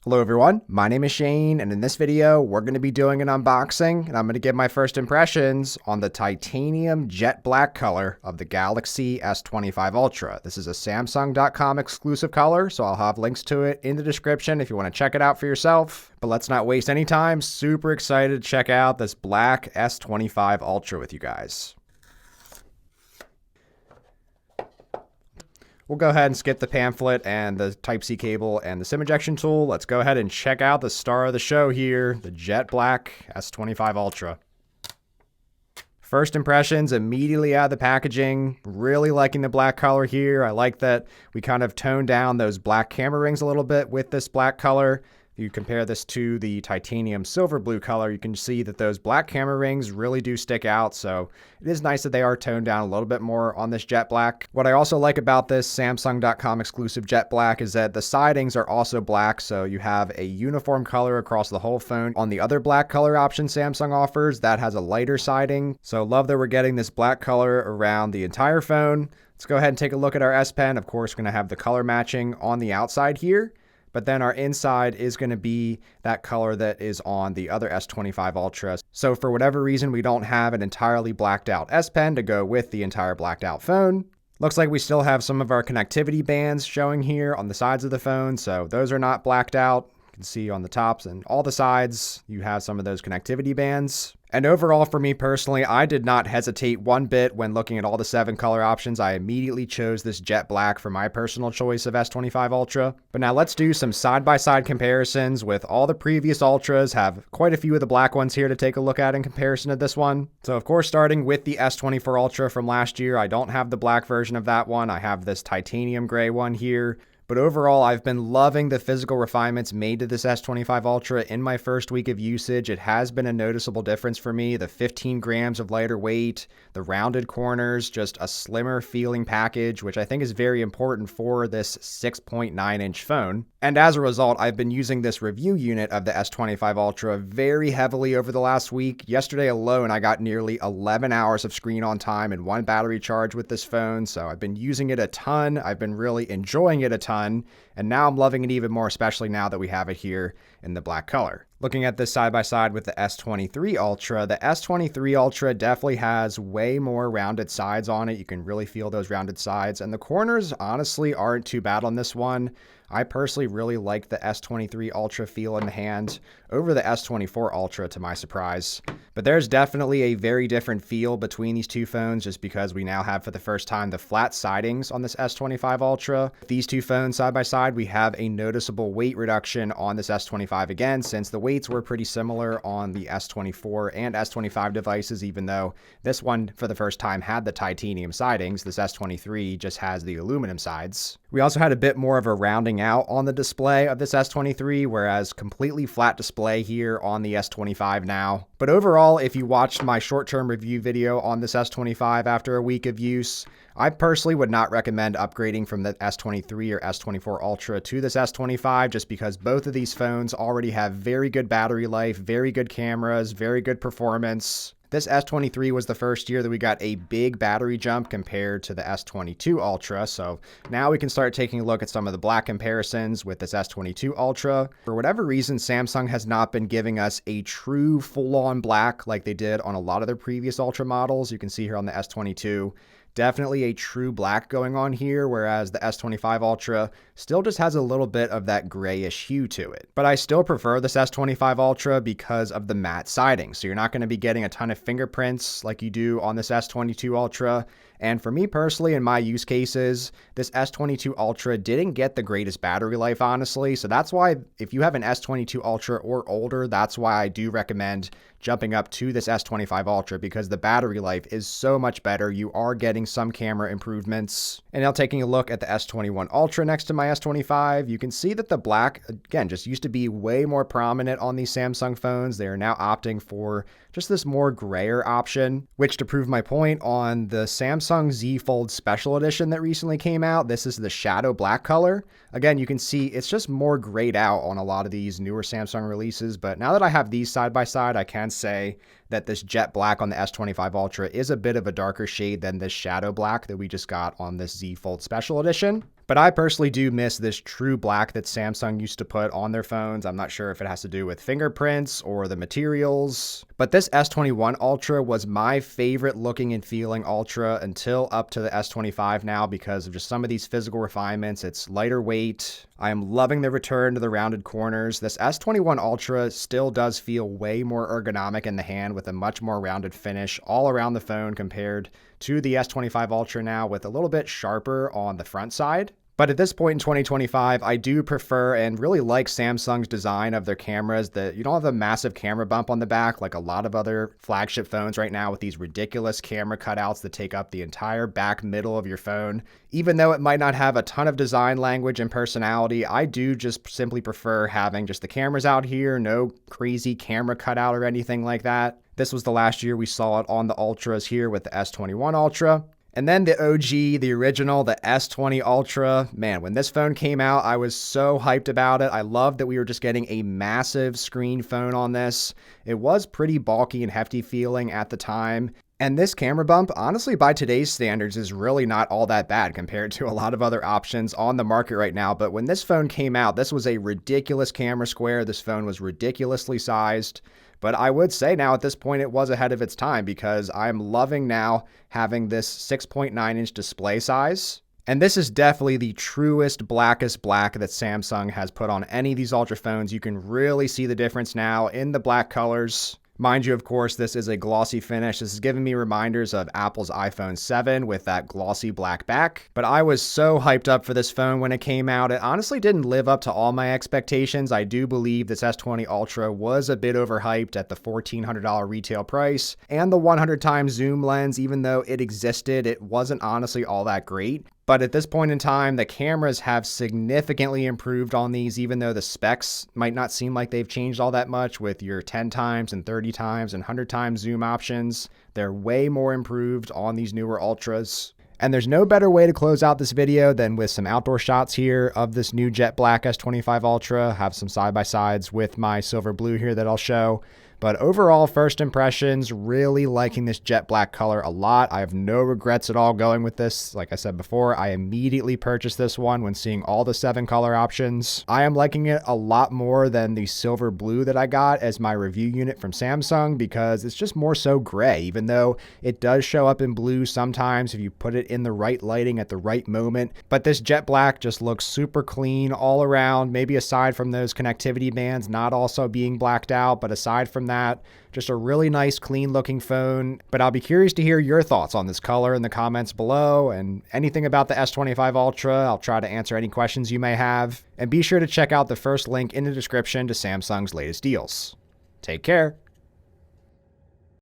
Hello everyone, my name is Shane, and in this video, we're going to be doing an unboxing, and I'm going to give my first impressions on the titanium jet black color of the Galaxy S25 Ultra. This is a Samsung.com exclusive color, so I'll have links to it in the description if you want to check it out for yourself. But let's not waste any time, super excited to check out this black S25 Ultra with you guys. We'll go ahead and skip the pamphlet and the Type-C cable and the SIM ejection tool. Let's go ahead and check out the star of the show here, the jet black S25 Ultra. First impressions immediately out of the packaging. Really liking the black color here. I like that we kind of toned down those black camera rings a little bit with this black color. If you compare this to the titanium silver blue color, you can see that those black camera rings really do stick out. So it is nice that they are toned down a little bit more on this jet black. What I also like about this Samsung.com exclusive jet black is that the sidings are also black. So you have a uniform color across the whole phone. On the other black color option Samsung offers, that has a lighter siding. So love that we're getting this black color around the entire phone. Let's go ahead and take a look at our S Pen. Of course, we're going to have the color matching on the outside here. But then our inside is going to be that color that is on the other S25 Ultra. So for whatever reason, we don't have an entirely blacked out S Pen to go with the entire blacked out phone. Looks like we still have some of our connectivity bands showing here on the sides of the phone. So those are not blacked out. You can see on the tops and all the sides, you have some of those connectivity bands. And overall, for me personally, I did not hesitate one bit when looking at all the 7 color options. I immediately chose this jet black for my personal choice of S25 Ultra. But now let's do some side-by-side comparisons with all the previous Ultras. Have quite a few of the black ones here to take a look at in comparison to this one. So of course, starting with the S24 Ultra from last year, I don't have the black version of that one. I have this titanium gray one here. But overall, I've been loving the physical refinements made to this S25 Ultra in my first week of usage. It has been a noticeable difference for me. The 15 grams of lighter weight, the rounded corners, just a slimmer feeling package, which I think is very important for this 6.9-inch phone. And as a result, I've been using this review unit of the S25 Ultra very heavily over the last week. Yesterday alone, I got nearly 11 hours of screen on time and 1 battery charge with this phone. So I've been using it a ton. I've been really enjoying it a ton. And now I'm loving it even more, especially now that we have it here in the black color. Looking at this side by side with the S23 Ultra, the S23 Ultra definitely has way more rounded sides on it. You can really feel those rounded sides, and the corners honestly aren't too bad on this one. I personally really like the S23 Ultra feel in the hand over the S24 Ultra, to my surprise. But there's definitely a very different feel between these two phones just because we now have for the first time the flat sidings on this S25 Ultra. These two phones side by side, we have a noticeable weight reduction on this S25 again, since the weights were pretty similar on the S24 and S25 devices, even though this one for the first time had the titanium sidings. This S23 just has the aluminum sides. We also had a bit more of a rounding out on the display of this S23, whereas completely flat display here on the S25 now. But overall, if you watched my short-term review video on this S25 after a week of use, I personally would not recommend upgrading from the S23 or S24 Ultra to this S25 just because both of these phones already have very good battery life, very good cameras, very good performance. This S23 was the first year that we got a big battery jump compared to the S22 Ultra, so now we can start taking a look at some of the black comparisons with this S22 Ultra. For whatever reason, Samsung has not been giving us a true full-on black like they did on a lot of their previous Ultra models. You can see here on the S22, definitely a true black going on here, whereas the S25 Ultra still just has a little bit of that grayish hue to it. But I still prefer this S25 Ultra because of the matte siding. So you're not going to be getting a ton of fingerprints like you do on this S22 Ultra. And for me personally, in my use cases, this S22 Ultra didn't get the greatest battery life, honestly. So that's why if you have an S22 Ultra or older, that's why I do recommend jumping up to this S25 Ultra because the battery life is so much better. You are getting some camera improvements. And now taking a look at the S21 Ultra next to my S25, you can see that the black, again, just used to be way more prominent on these Samsung phones. They are now opting for just this more grayer option, which to prove my point, on the Samsung Z Fold Special Edition that recently came out, this is the shadow black color. Again, you can see it's just more grayed out on a lot of these newer Samsung releases, but now that I have these side by side, I can say that this jet black on the S25 Ultra is a bit of a darker shade than this shadow black that we just got on this Z Fold Special Edition. But I personally do miss this true black that Samsung used to put on their phones. I'm not sure if it has to do with fingerprints or the materials. But this S21 Ultra was my favorite looking and feeling Ultra until up to the S25 now because of just some of these physical refinements. It's lighter weight. I am loving the return to the rounded corners. This S21 Ultra still does feel way more ergonomic in the hand with a much more rounded finish all around the phone compared to the S25 Ultra now with a little bit sharper on the front side. But at this point in 2025, I do prefer and really like Samsung's design of their cameras. That you don't have a massive camera bump on the back like a lot of other flagship phones right now with these ridiculous camera cutouts that take up the entire back middle of your phone. Even though it might not have a ton of design language and personality, I do just simply prefer having just the cameras out here, no crazy camera cutout or anything like that. This was the last year we saw it on the Ultras here with the S21 Ultra. And then the OG, the original, the S20 Ultra. Man, when this phone came out, I was so hyped about it. I loved that we were just getting a massive screen phone on this. It was pretty bulky and hefty feeling at the time. And this camera bump, honestly, by today's standards, is really not all that bad compared to a lot of other options on the market right now. But when this phone came out, this was a ridiculous camera square. This phone was ridiculously sized. But I would say now at this point it was ahead of its time because I'm loving now having this 6.9-inch display size. And this is definitely the truest, blackest black that Samsung has put on any of these Ultra phones. You can really see the difference now in the black colors. Mind you, of course, this is a glossy finish. This is giving me reminders of Apple's iPhone 7 with that glossy black back. But I was so hyped up for this phone when it came out. It honestly didn't live up to all my expectations. I do believe this S20 Ultra was a bit overhyped at the $1,400 retail price. And the 100 times zoom lens, even though it existed, it wasn't honestly all that great. But at this point in time, the cameras have significantly improved on these, even though the specs might not seem like they've changed all that much with your 10 times and 30 times and 100 times zoom options. They're way more improved on these newer Ultras. And there's no better way to close out this video than with some outdoor shots here of this new jet black S25 Ultra. Have some side-by-sides with my silver blue here that I'll show. But overall, first impressions, really liking this jet black color a lot. I have no regrets at all going with this. Like I said before, I immediately purchased this one when seeing all the 7 color options. I am liking it a lot more than the silver blue that I got as my review unit from Samsung because it's just more so gray, even though it does show up in blue sometimes if you put it in the right lighting at the right moment. But this jet black just looks super clean all around, maybe aside from those connectivity bands not also being blacked out, but aside from that, just a really nice, clean looking phone. But I'll be curious to hear your thoughts on this color in the comments below and anything about the S25 Ultra. I'll try to answer any questions you may have. And be sure to check out the first link in the description to Samsung's latest deals. Take care.